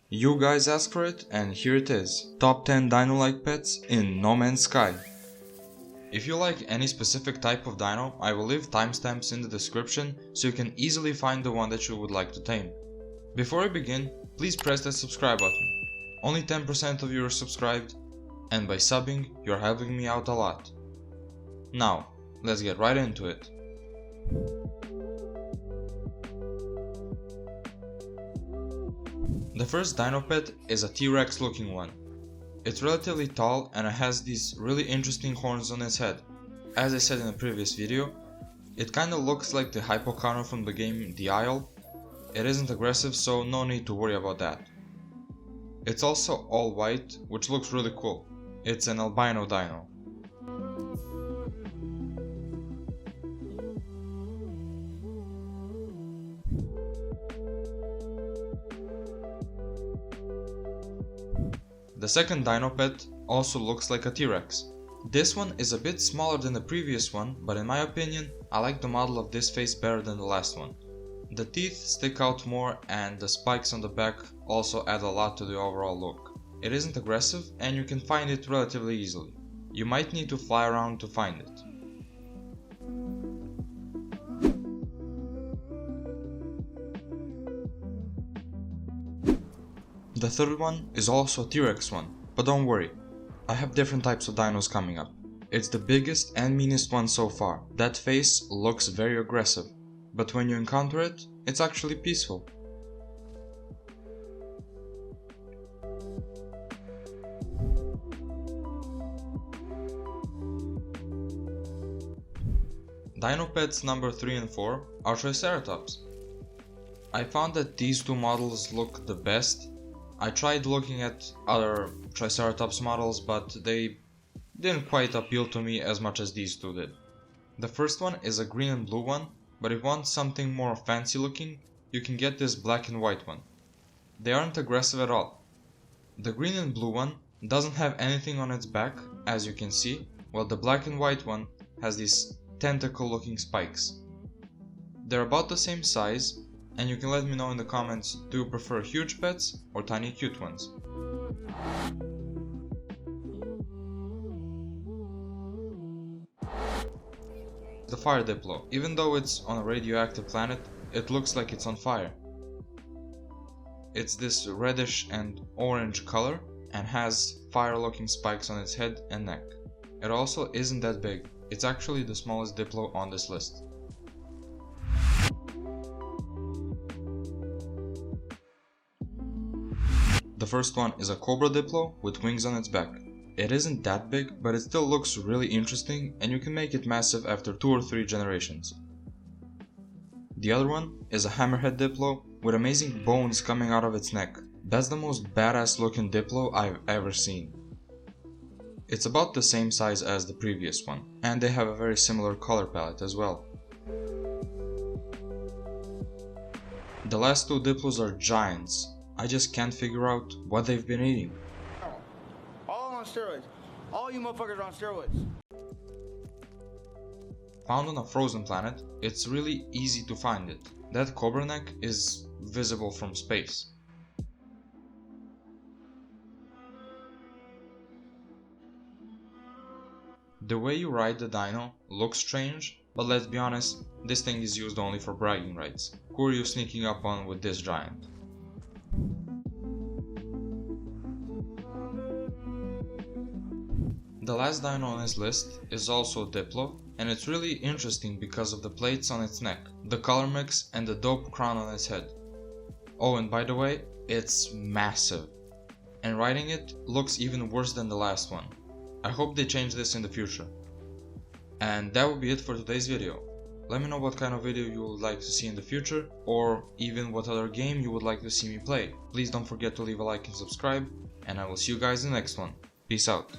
You guys asked for it, and here it is. Top 10 dino-like pets in No Man's Sky. If you like any specific type of dino, I will leave timestamps in the description so you can easily find the one that you would like to tame. Before I begin, please press that subscribe button. Only 10% of you are subscribed, and by subbing, you're helping me out a lot. Now, let's get right into it. The first dino pet is a T-Rex looking one. It's relatively tall and it has these really interesting horns on its head. As I said in a previous video, it kinda looks like the Hippocano from the game The Isle. It isn't aggressive, so no need to worry about that. It's also all white, which looks really cool. It's an albino dino. The second dino pet also looks like a T-Rex. This one is a bit smaller than the previous one, but in my opinion, I like the model of this face better than the last one. The teeth stick out more and the spikes on the back also add a lot to the overall look. It isn't aggressive and you can find it relatively easily. You might need to fly around to find it. The third one is also a T-Rex one, but don't worry, I have different types of dinos coming up. It's the biggest and meanest one so far. That face looks very aggressive, but when you encounter it, it's actually peaceful. Dino pets number 3 and 4 are Triceratops. I found that these two models look the best. I tried looking at other Triceratops models, but they didn't quite appeal to me as much as these two did. The first one is a green and blue one, but if you want something more fancy looking, you can get this black and white one. They aren't aggressive at all. The green and blue one doesn't have anything on its back, as you can see, while the black and white one has these tentacle looking spikes. They're about the same size, and you can let me know in the comments, do you prefer huge pets or tiny cute ones? The fire Diplo. Even though it's on a radioactive planet, it looks like it's on fire. It's this reddish and orange color and has fire looking spikes on its head and neck. It also isn't that big. It's actually the smallest Diplo on this list. The first one is a Cobra Diplo with wings on its back. It isn't that big, but it still looks really interesting and you can make it massive after 2 or 3 generations. The other one is a Hammerhead Diplo with amazing bones coming out of its neck. That's the most badass looking Diplo I've ever seen. It's about the same size as the previous one, and they have a very similar color palette as well. The last two Diplos are giants. I just can't figure out what they've been eating. All on steroids. All you motherfuckers are on steroids. Found on a frozen planet, it's really easy to find it. That cobra neck is visible from space. The way you ride the dino looks strange, but let's be honest, this thing is used only for bragging rights. Who are you sneaking up on with this giant? The last dino on this list is also Diplo, and it's really interesting because of the plates on its neck, the color mix and the dope crown on its head. Oh, and by the way, it's massive, and riding it looks even worse than the last one. I hope they change this in the future. And that will be it for today's video. Let me know what kind of video you would like to see in the future, or even what other game you would like to see me play. Please don't forget to leave a like and subscribe, and I will see you guys in the next one. Peace out.